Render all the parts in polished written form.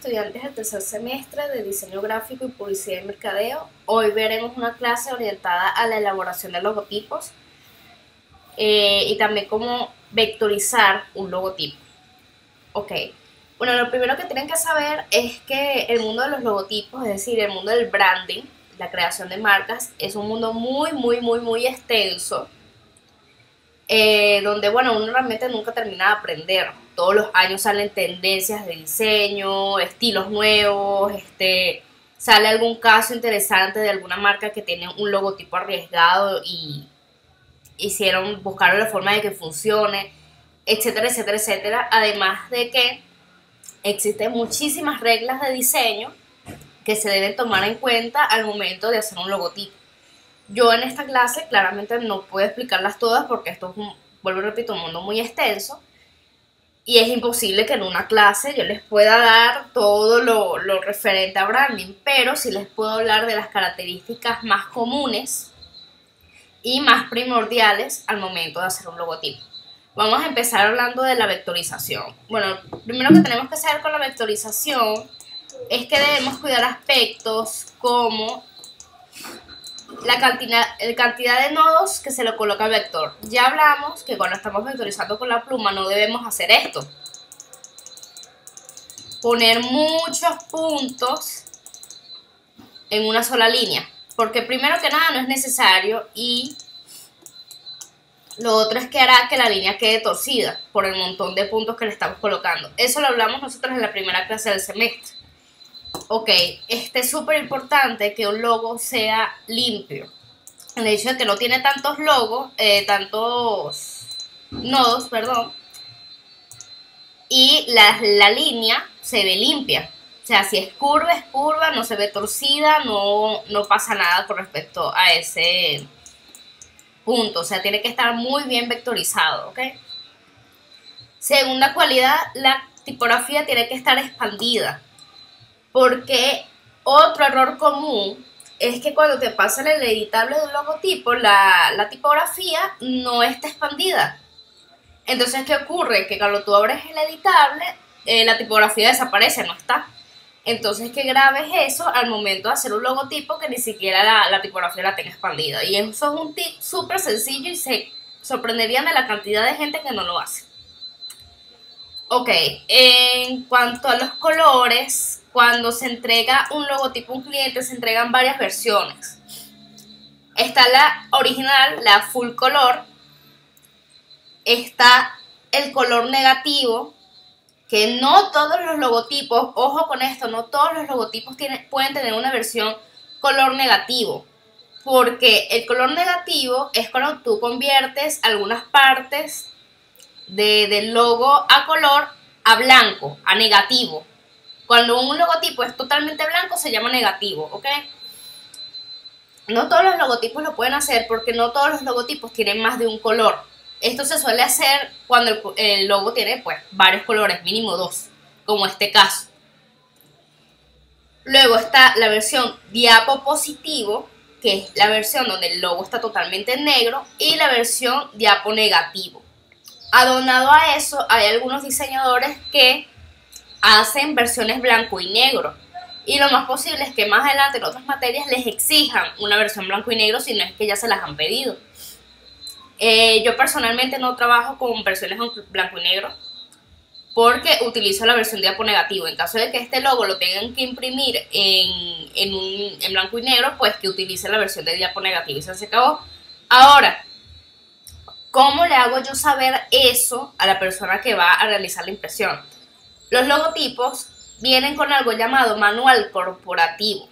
estudiantes del tercer semestre de Diseño Gráfico y Publicidad y Mercadeo. Hoy veremos una clase orientada a la elaboración de logotipos y también cómo vectorizar un logotipo. Ok, bueno, lo primero que tienen que saber es que el mundo de los logotipos, es decir, el mundo del branding, la creación de marcas, es un mundo muy extenso, donde, bueno, uno realmente nunca termina de aprender. Todos los años salen tendencias de diseño, estilos nuevos, sale algún caso interesante de alguna marca que tiene un logotipo arriesgado y buscaron la forma de que funcione, etcétera, etcétera, etcétera. Además de que existen muchísimas reglas de diseño que se deben tomar en cuenta al momento de hacer un logotipo. Yo en esta clase claramente no puedo explicarlas todas porque esto es, vuelvo y repito, un mundo muy extenso. Y es imposible que en una clase yo les pueda dar todo lo referente a branding, pero sí les puedo hablar de las características más comunes y más primordiales al momento de hacer un logotipo. Vamos a empezar hablando de la vectorización. Bueno, lo primero que tenemos que hacer con la vectorización es que debemos cuidar aspectos como la cantidad de nodos que se le coloca al vector. Ya hablamos que cuando estamos vectorizando con la pluma no debemos hacer esto. Poner muchos puntos en una sola línea. Porque primero que nada no es necesario y lo otro es que hará que la línea quede torcida por el montón de puntos que le estamos colocando. Eso lo hablamos nosotros en la primera clase del semestre. Ok, es súper importante que un logo sea limpio. El hecho de que no tiene tantos nodos, perdón, y la línea se ve limpia. O sea, si es curva, no se ve torcida, no pasa nada con respecto a ese punto. O sea, tiene que estar muy bien vectorizado, ¿ok? Segunda cualidad, la tipografía tiene que estar expandida. Porque otro error común es que cuando te pasan el editable de un logotipo, la tipografía no está expandida. Entonces, ¿qué ocurre? Que cuando tú abres el editable, la tipografía desaparece, no está. Entonces, qué grave es eso al momento de hacer un logotipo que ni siquiera la tipografía la tenga expandida. Y eso es un tip súper sencillo y se sorprenderían de la cantidad de gente que no lo hace. Ok, en cuanto a los colores, cuando se entrega un logotipo a un cliente, se entregan varias versiones. Está la original, la full color. Está el color negativo, que no todos los logotipos, ojo con esto, no todos los logotipos pueden tener una versión color negativo. Porque el color negativo es cuando tú conviertes algunas partes del logo a color a blanco, a negativo. Cuando un logotipo es totalmente blanco se llama negativo, ¿ok? No todos los logotipos lo pueden hacer porque no todos los logotipos tienen más de un color. Esto se suele hacer cuando el logo tiene pues varios colores, mínimo 2, como este caso. Luego está la versión diapositivo, que es la versión donde el logo está totalmente en negro, y la versión diapo negativo. Adonado a eso, hay algunos diseñadores que hacen versiones blanco y negro. Y lo más posible es que más adelante en otras materias les exijan una versión blanco y negro si no es que ya se las han pedido. Yo personalmente no trabajo con versiones blanco y negro porque utilizo la versión diapo negativo. En caso de que este logo lo tengan que imprimir en blanco y negro, pues que utilicen la versión de diapo negativo y se acabó. Ahora, ¿cómo le hago yo saber eso a la persona que va a realizar la impresión? Los logotipos vienen con algo llamado manual corporativo.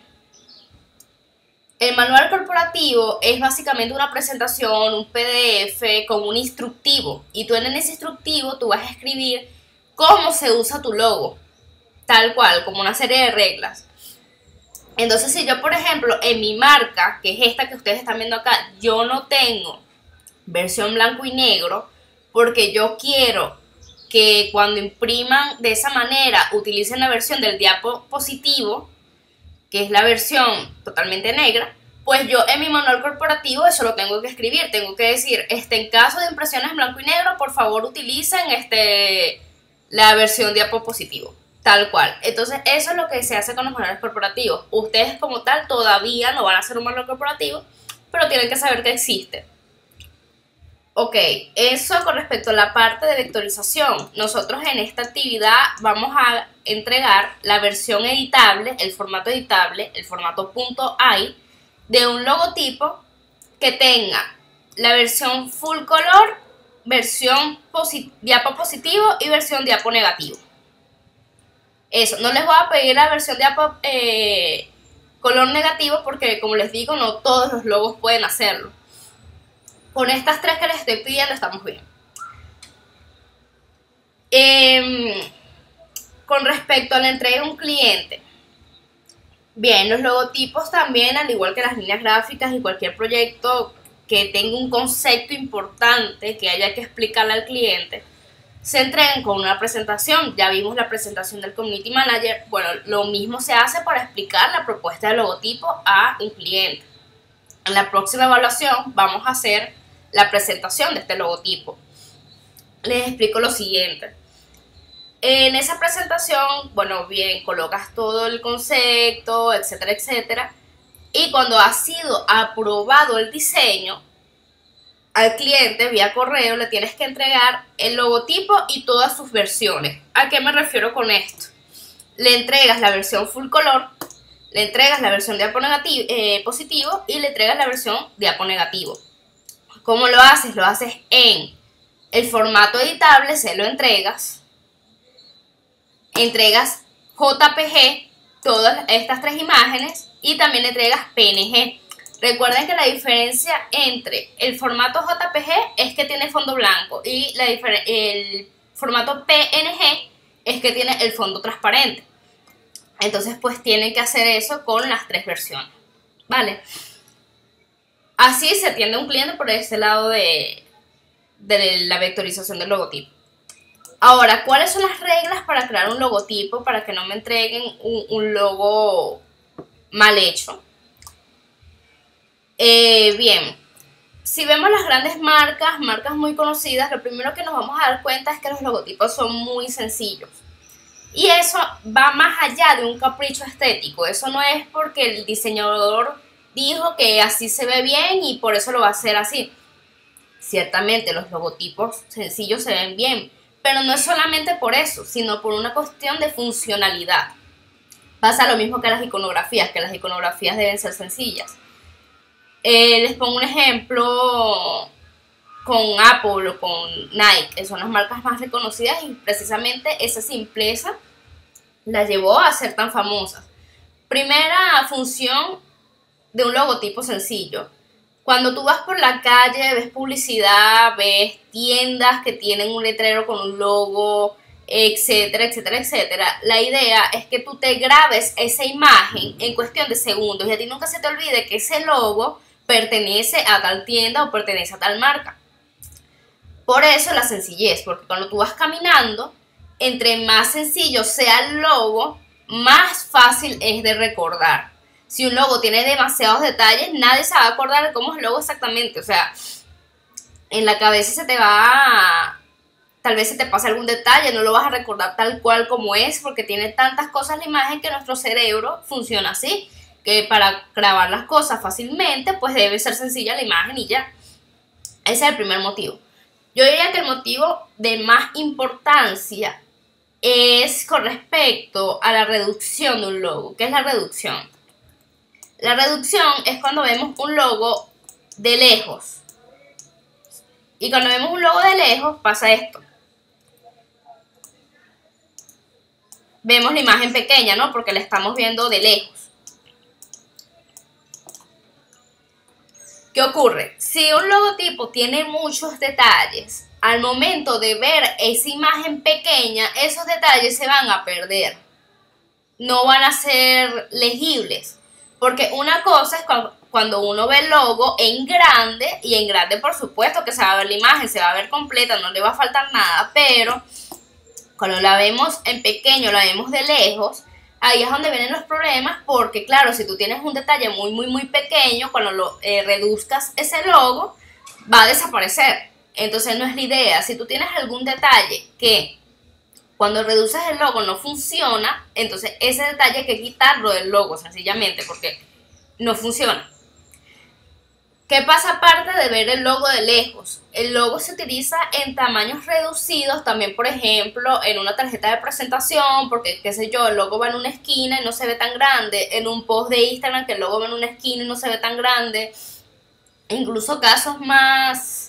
El manual corporativo es básicamente una presentación, un PDF con un instructivo. Y tú en ese instructivo tú vas a escribir cómo se usa tu logo. Tal cual, como una serie de reglas. Entonces, si yo, por ejemplo, en mi marca, que es esta que ustedes están viendo acá, yo no tengo versión blanco y negro, porque yo quiero que cuando impriman de esa manera utilicen la versión del diapositivo, que es la versión totalmente negra, pues yo en mi manual corporativo eso lo tengo que escribir, tengo que decir, en caso de impresiones en blanco y negro, por favor utilicen la versión diapositivo. Tal cual. Entonces, eso es lo que se hace con los manuales corporativos. Ustedes como tal todavía no van a hacer un manual corporativo, pero tienen que saber que existe. Ok, eso con respecto a la parte de vectorización. Nosotros en esta actividad vamos a entregar la versión editable, el formato editable, el formato .ai de un logotipo que tenga la versión full color, versión diapo positivo y versión diapo negativo. Eso, no les voy a pedir la versión diapo color negativo porque, como les digo, no todos los logos pueden hacerlo. Con estas tres que les estoy pidiendo estamos bien. Con respecto a la entrega a un cliente, bien, los logotipos también, al igual que las líneas gráficas y cualquier proyecto que tenga un concepto importante que haya que explicarle al cliente, se entregan con una presentación. Ya vimos la presentación del Community Manager. Bueno, lo mismo se hace para explicar la propuesta de logotipo a un cliente. En la próxima evaluación vamos a hacer la presentación de este logotipo. Les explico lo siguiente. En esa presentación, bueno, bien, colocas todo el concepto, etcétera, etcétera. Y cuando ha sido aprobado el diseño, al cliente vía correo le tienes que entregar el logotipo y todas sus versiones. ¿A qué me refiero con esto? Le entregas la versión full color, le entregas la versión diapo positivo y le entregas la versión diapo negativo. ¿Cómo lo haces? Lo haces en el formato editable, se lo entregas JPG, todas estas tres imágenes, y también le entregas PNG. Recuerden que la diferencia entre el formato JPG es que tiene fondo blanco y el formato PNG es que tiene el fondo transparente. Entonces, pues tienen que hacer eso con las tres versiones, ¿vale? Así se atiende a un cliente por ese lado de la vectorización del logotipo. Ahora, ¿cuáles son las reglas para crear un logotipo para que no me entreguen un logo mal hecho? Bien, si vemos las grandes marcas muy conocidas, lo primero que nos vamos a dar cuenta es que los logotipos son muy sencillos. Y eso va más allá de un capricho estético. Eso no es porque el diseñador dijo que así se ve bien y por eso lo va a hacer así. Ciertamente los logotipos sencillos se ven bien, pero no es solamente por eso, sino por una cuestión de funcionalidad. Pasa lo mismo que las iconografías deben ser sencillas. Les pongo un ejemplo con Apple o con Nike, que son las marcas más reconocidas, y precisamente esa simpleza la llevó a ser tan famosas. Primera función de un logotipo sencillo. Cuando tú vas por la calle, ves publicidad, ves tiendas que tienen un letrero con un logo, etcétera, etcétera, etcétera. La idea es que tú te grabes esa imagen en cuestión de segundos y a ti nunca se te olvide que ese logo pertenece a tal tienda o pertenece a tal marca. Por eso la sencillez, porque cuando tú vas caminando, entre más sencillo sea el logo, más fácil es de recordar. Si un logo tiene demasiados detalles, nadie se va a acordar de cómo es el logo exactamente. O sea, en la cabeza se te va, tal vez se te pase algún detalle, no lo vas a recordar tal cual como es, porque tiene tantas cosas la imagen que nuestro cerebro funciona así, que para grabar las cosas fácilmente, pues debe ser sencilla la imagen y ya. Ese es el primer motivo. Yo diría que el motivo de más importancia es con respecto a la reducción de un logo. ¿Qué es la reducción? La reducción es cuando vemos un logo de lejos. Y cuando vemos un logo de lejos pasa esto. Vemos la imagen pequeña, ¿no? Porque la estamos viendo de lejos. ¿Qué ocurre? Si un logotipo tiene muchos detalles, al momento de ver esa imagen pequeña, esos detalles se van a perder. No van a ser legibles. Porque una cosa es cuando uno ve el logo en grande, y en grande por supuesto que se va a ver la imagen, se va a ver completa, no le va a faltar nada, pero cuando la vemos en pequeño, la vemos de lejos, ahí es donde vienen los problemas, porque claro, si tú tienes un detalle muy pequeño, cuando lo reduzcas ese logo, va a desaparecer. Entonces no es la idea. Si tú tienes algún detalle que Cuando reduces el logo no funciona, entonces ese detalle hay que quitarlo del logo sencillamente porque no funciona. ¿Qué pasa aparte de ver el logo de lejos? El logo se utiliza en tamaños reducidos, también por ejemplo en una tarjeta de presentación, porque qué sé yo, el logo va en una esquina y no se ve tan grande, en un post de Instagram que el logo va en una esquina y no se ve tan grande, e incluso casos más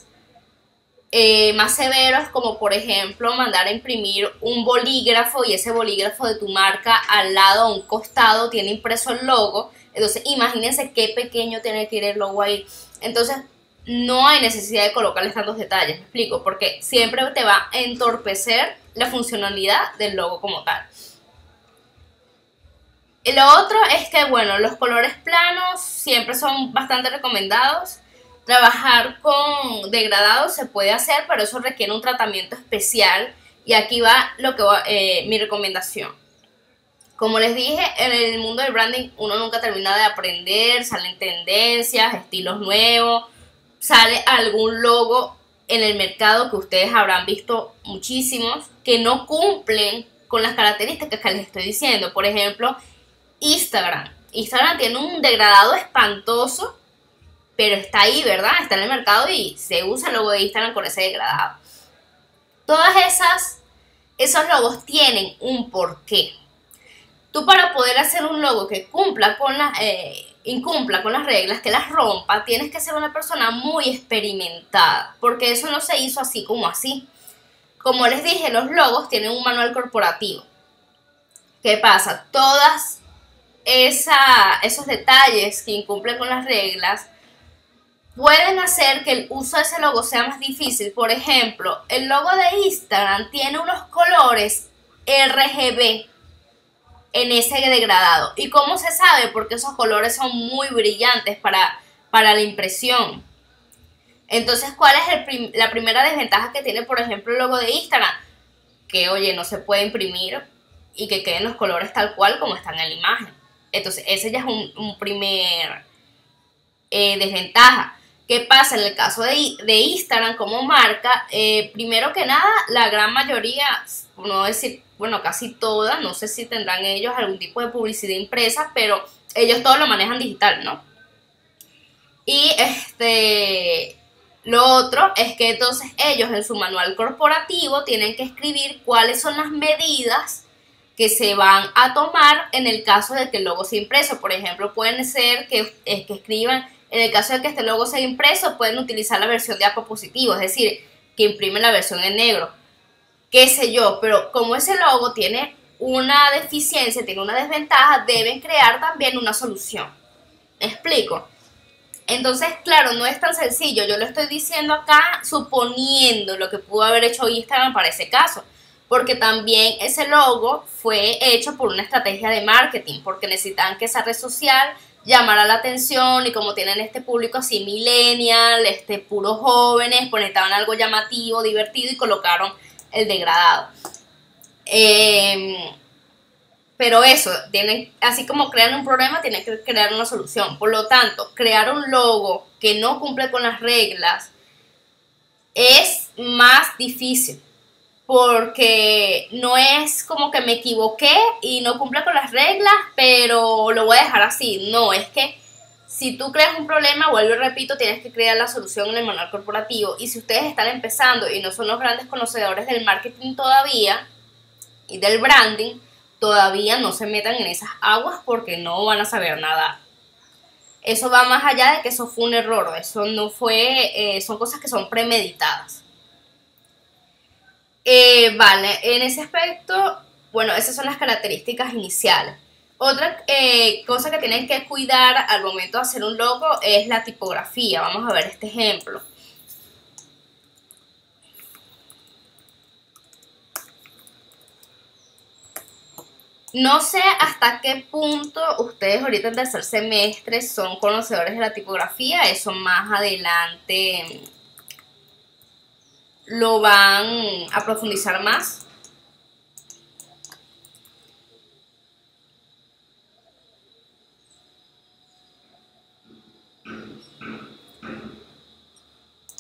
severos, como por ejemplo mandar a imprimir un bolígrafo y ese bolígrafo de tu marca al lado, a un costado, tiene impreso el logo. Entonces imagínense qué pequeño tiene que ir el logo ahí. Entonces no hay necesidad de colocarles tantos detalles, ¿me explico? Porque siempre te va a entorpecer la funcionalidad del logo como tal. Y lo otro es que, bueno, los colores planos siempre son bastante recomendados. Trabajar con degradados se puede hacer, pero eso requiere un tratamiento especial. Y aquí va mi recomendación. Como les dije, en el mundo del branding uno nunca termina de aprender, salen tendencias, estilos nuevos, sale algún logo en el mercado que ustedes habrán visto muchísimos que no cumplen con las características que les estoy diciendo. Por ejemplo, Instagram. Instagram tiene un degradado espantoso, pero está ahí, ¿verdad? Está en el mercado y se usa el logo de Instagram con ese degradado. Todas esos logos tienen un porqué. Tú, para poder hacer un logo que incumpla con las reglas, que las rompa, tienes que ser una persona muy experimentada, porque eso no se hizo así como así. Como les dije, los logos tienen un manual corporativo. ¿Qué pasa? Esos detalles que incumplen con las reglas pueden hacer que el uso de ese logo sea más difícil. Por ejemplo, el logo de Instagram tiene unos colores RGB en ese degradado. ¿Y cómo se sabe? Porque esos colores son muy brillantes para la impresión. Entonces, ¿cuál es la primera desventaja que tiene, por ejemplo, el logo de Instagram? Que, oye, no se puede imprimir y que queden los colores tal cual como están en la imagen. Entonces, ese ya es un primer desventaja. ¿Qué pasa en el caso de Instagram como marca? Primero que nada, la gran mayoría, no decir, bueno, casi todas, no sé si tendrán ellos algún tipo de publicidad impresa, pero ellos todo lo manejan digital, ¿no? Y lo otro es que entonces ellos en su manual corporativo tienen que escribir cuáles son las medidas que se van a tomar en el caso de que el logo sea impreso. Por ejemplo, pueden ser que escriban, en el caso de que este logo sea impreso, pueden utilizar la versión de diapositivo, es decir, que imprimen la versión en negro, qué sé yo, pero como ese logo tiene una deficiencia, tiene una desventaja, deben crear también una solución. ¿Me explico? Entonces, claro, no es tan sencillo. Yo lo estoy diciendo acá suponiendo lo que pudo haber hecho Instagram para ese caso, porque también ese logo fue hecho por una estrategia de marketing, porque necesitaban que esa red social llamara la atención, y como tienen este público así millennial, puros jóvenes, pues necesitaban algo llamativo, divertido, y colocaron el degradado. Pero eso, así como crean un problema, tienen que crear una solución. Por lo tanto, crear un logo que no cumple con las reglas es más difícil, porque no es como que me equivoqué y no cumple con las reglas, pero lo voy a dejar así. No, es que si tú creas un problema, vuelvo y repito, tienes que crear la solución en el manual corporativo. Y si ustedes están empezando y no son los grandes conocedores del marketing todavía y del branding, todavía no se metan en esas aguas porque no van a saber nada. Eso va más allá de que eso fue un error, eso no fue, son cosas que son premeditadas. Vale, en ese aspecto, bueno, esas son las características iniciales. Otra cosa que tienen que cuidar al momento de hacer un logo es la tipografía. Vamos a ver este ejemplo. No sé hasta qué punto ustedes ahorita en tercer semestre son conocedores de la tipografía, eso más adelante lo van a profundizar más.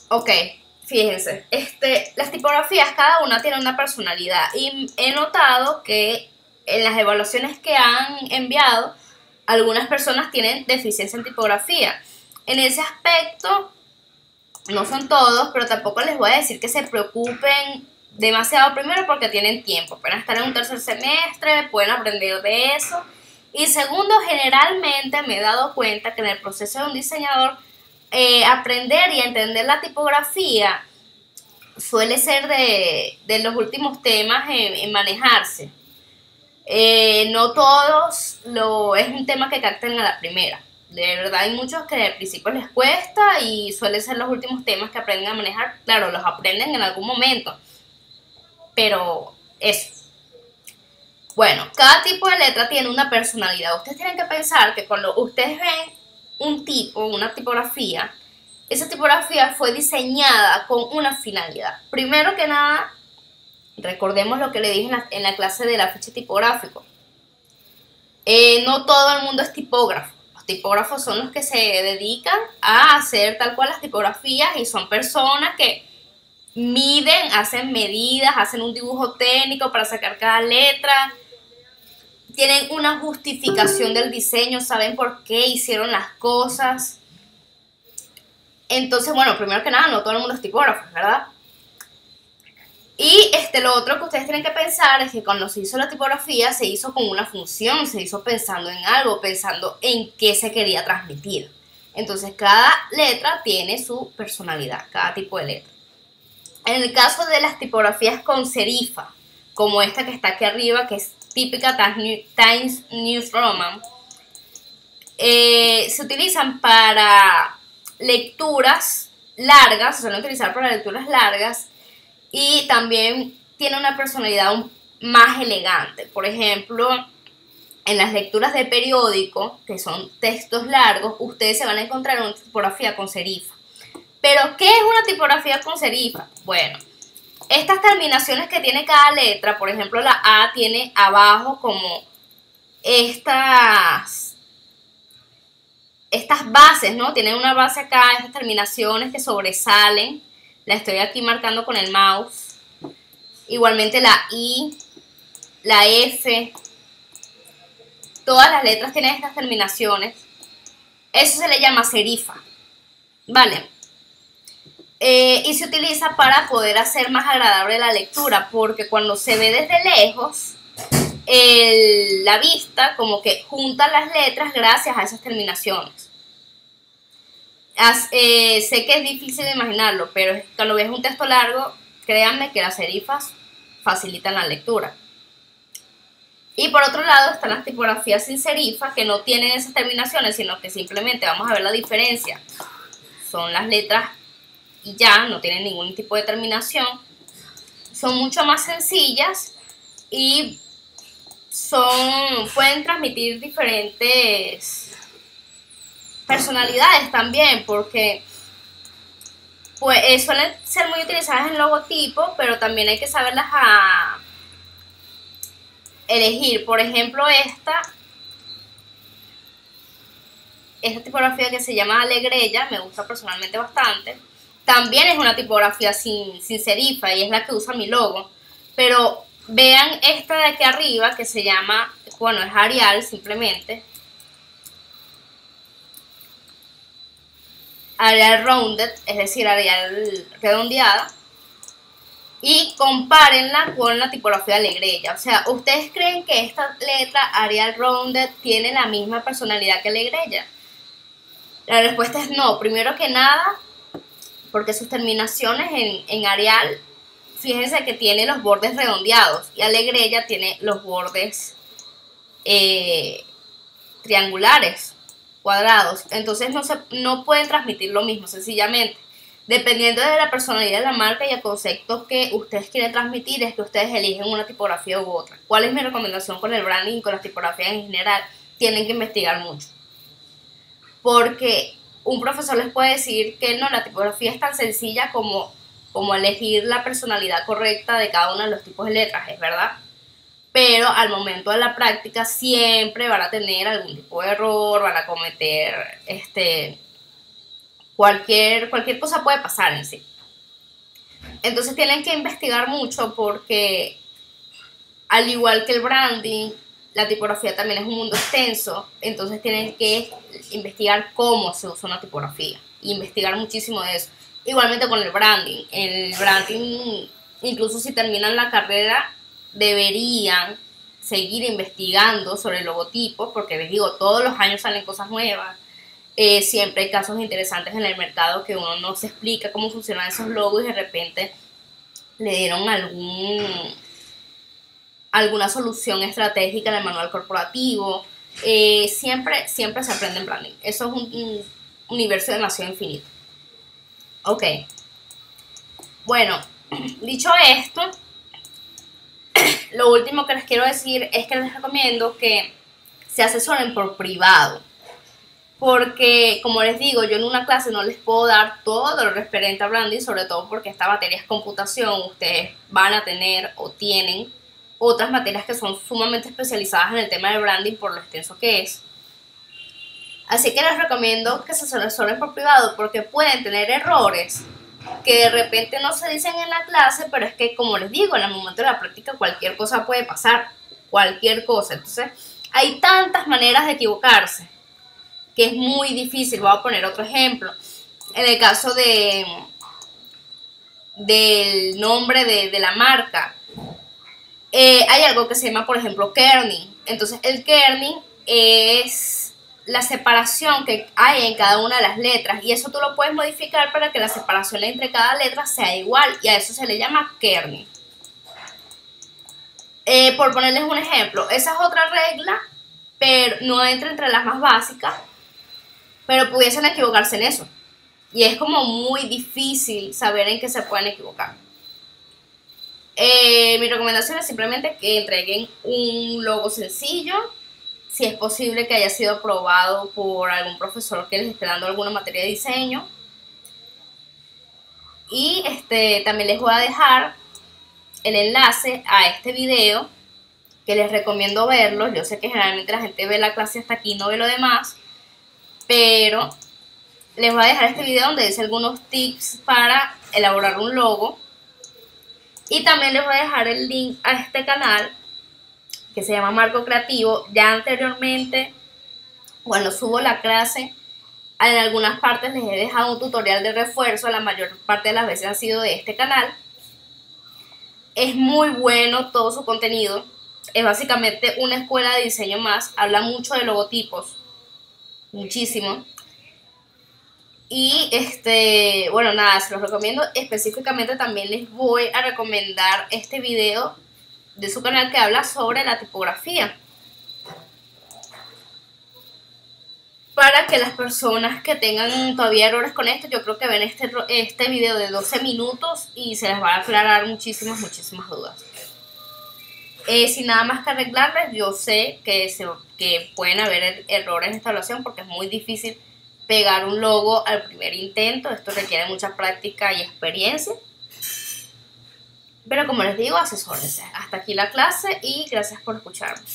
Ok, Fíjense, las tipografías, cada una tiene una personalidad y he notado que en las evaluaciones que han enviado, algunas personas tienen deficiencia en tipografía. En ese aspecto, no son todos, pero tampoco les voy a decir que se preocupen demasiado, primero porque tienen tiempo, apenas estar en un tercer semestre, pueden aprender de eso. Y segundo, generalmente me he dado cuenta que en el proceso de un diseñador, aprender y entender la tipografía suele ser de los últimos temas en manejarse. No todos es un tema que captan a la primera. De verdad hay muchos que al principio les cuesta y suelen ser los últimos temas que aprenden a manejar. Claro, los aprenden en algún momento, pero eso. Bueno, cada tipo de letra tiene una personalidad. Ustedes tienen que pensar que cuando ustedes ven un tipo, una tipografía, esa tipografía fue diseñada con una finalidad. Primero que nada, recordemos lo que le dije en la clase del afiche tipográfico. No todo el mundo es tipógrafo. Los tipógrafos son los que se dedican a hacer tal cual las tipografías y son personas que miden, hacen medidas, hacen un dibujo técnico para sacar cada letra. Tienen una justificación del diseño, saben por qué hicieron las cosas. Entonces, bueno, primero que nada, no todo el mundo es tipógrafo, ¿verdad? Y lo otro que ustedes tienen que pensar es que cuando se hizo la tipografía se hizo con una función, se hizo pensando en algo, pensando en qué se quería transmitir. Entonces cada letra tiene su personalidad, cada tipo de letra. En el caso de las tipografías con serifa, como esta que está aquí arriba, que es típica Times New Roman, se utilizan para lecturas largas, se suelen utilizar para lecturas largas y también tiene una personalidad más elegante. Por ejemplo, en las lecturas de periódico, que son textos largos, ustedes se van a encontrar una tipografía con serifa. ¿Pero qué es una tipografía con serifa? Bueno, estas terminaciones que tiene cada letra, por ejemplo la A tiene abajo como estas bases, ¿no? Tienen una base acá, estas terminaciones que sobresalen. La estoy aquí marcando con el mouse. Igualmente la I, la F. Todas las letras tienen estas terminaciones. Eso se le llama serifa. ¿Vale? Y se utiliza para poder hacer más agradable la lectura, porque cuando se ve desde lejos, la vista como que junta las letras gracias a esas terminaciones. Sé que es difícil de imaginarlo, pero cuando ves un texto largo, créanme que las serifas facilitan la lectura. Y por otro lado están las tipografías sin serifa, que no tienen esas terminaciones, sino que simplemente vamos a ver la diferencia. Son las letras y ya, no tienen ningún tipo de terminación. Son mucho más sencillas y pueden transmitir diferentes personalidades también, porque pues suelen ser muy utilizadas en logotipo, pero también hay que saberlas a elegir. Por ejemplo, esta tipografía que se llama Alegrella, me gusta personalmente bastante. También es una tipografía sin serifa y es la que usa mi logo. Pero vean esta de aquí arriba que se llama, bueno, es Arial simplemente. Arial Rounded, es decir, Arial redondeada. Y compárenla con la tipografía Alegrella. O sea, ¿ustedes creen que esta letra Arial Rounded tiene la misma personalidad que Alegrella? La respuesta es no. Primero que nada, porque sus terminaciones en Arial, fíjense que tiene los bordes redondeados y Alegrella tiene los bordes triangulares, cuadrados. Entonces no pueden transmitir lo mismo, sencillamente. Dependiendo de la personalidad de la marca y el concepto que ustedes quieren transmitir, es que ustedes eligen una tipografía u otra. ¿Cuál es mi recomendación con el branding y con las tipografías en general? Tienen que investigar mucho. Porque un profesor les puede decir que no, la tipografía es tan sencilla como elegir la personalidad correcta de cada uno de los tipos de letras, es verdad. Pero al momento de la práctica siempre van a tener algún tipo de error, van a cometer cualquier cosa puede pasar en sí. Entonces tienen que investigar mucho porque al igual que el branding, la tipografía también es un mundo extenso, entonces tienen que investigar cómo se usa una tipografía, investigar muchísimo de eso. Igualmente con el branding, incluso si terminan la carrera, deberían seguir investigando sobre el logotipo, porque les digo, todos los años salen cosas nuevas. Siempre hay casos interesantes en el mercado que uno no se explica cómo funcionan esos logos y de repente le dieron alguna solución estratégica en el manual corporativo. Siempre se aprende en branding. Eso es un universo demasiado infinito. Ok. Bueno, dicho esto, lo último que les quiero decir es que les recomiendo que se asesoren por privado. Porque, como les digo, yo en una clase no les puedo dar todo lo referente a branding, sobre todo porque esta materia es computación. Ustedes van a tener o tienen otras materias que son sumamente especializadas en el tema del branding por lo extenso que es. Así que les recomiendo que se asesoren por privado porque pueden tener errores que de repente no se dicen en la clase, pero es que, como les digo, en el momento de la práctica cualquier cosa puede pasar, cualquier cosa. Entonces, hay tantas maneras de equivocarse que es muy difícil. Voy a poner otro ejemplo. En el caso del nombre de la marca, hay algo que se llama, por ejemplo, kerning. Entonces, el kerning es la separación que hay en cada una de las letras, y eso tú lo puedes modificar para que la separación entre cada letra sea igual, y a eso se le llama kerning. Por ponerles un ejemplo, esa es otra regla, pero no entra entre las más básicas, pero pudiesen equivocarse en eso. Y es como muy difícil saber en qué se pueden equivocar. Mi recomendación es simplemente que entreguen un logo sencillo, si es posible que haya sido aprobado por algún profesor que les esté dando alguna materia de diseño. Y también les voy a dejar el enlace a este video, que les recomiendo verlo. Yo sé que generalmente la gente ve la clase hasta aquí y no ve lo demás, pero les voy a dejar este video donde dice algunos tips para elaborar un logo. Y también les voy a dejar el link a este canal que se llama Marco Creativo. Ya anteriormente, cuando subo la clase, en algunas partes les he dejado un tutorial de refuerzo. La mayor parte de las veces ha sido de este canal. Es muy bueno todo su contenido. Es básicamente una escuela de diseño más. Habla mucho de logotipos, muchísimo. Y bueno, nada, se los recomiendo. Específicamente también les voy a recomendar este video de su canal que habla sobre la tipografía, para que las personas que tengan todavía errores con esto, yo creo que ven este video de 12 minutos y se les va a aclarar muchísimas dudas. Sin nada más que arreglarles, yo sé que pueden haber errores en esta evaluación porque es muy difícil pegar un logo al primer intento. Esto requiere mucha práctica y experiencia. Pero como les digo, asesórense. Hasta aquí la clase y gracias por escucharme.